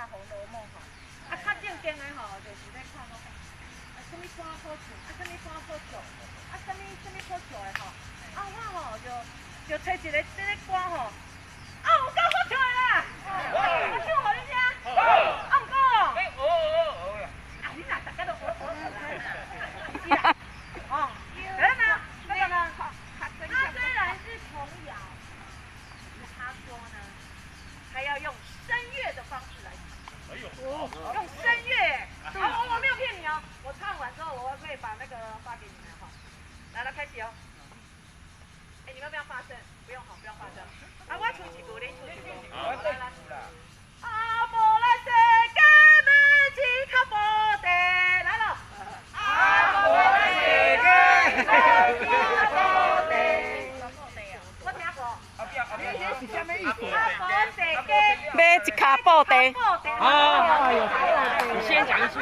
《红楼梦》吼，啊，较正经的吼，就是咧看讲，什么歌好唱，什么歌好做，什么好做的吼，我吼就找一个这个歌吼，有够好唱的啦，我唱互你听，毋过哦，你若大家都是啦，哦，这个呢，它虽然是童谣，他说呢，还要用声乐的方式来唱。哎呦，用声乐，我没有骗你哦，我唱完之后我会把那个发给你们哈。来了，开始哦。你们要不要发声？不用哈，不用发声。我出几句，你出几句。好，来来。无来世界要一脚步地，来了。无来世界要一脚步地。我听过。这是什么意思？买一脚布地。你先讲一句。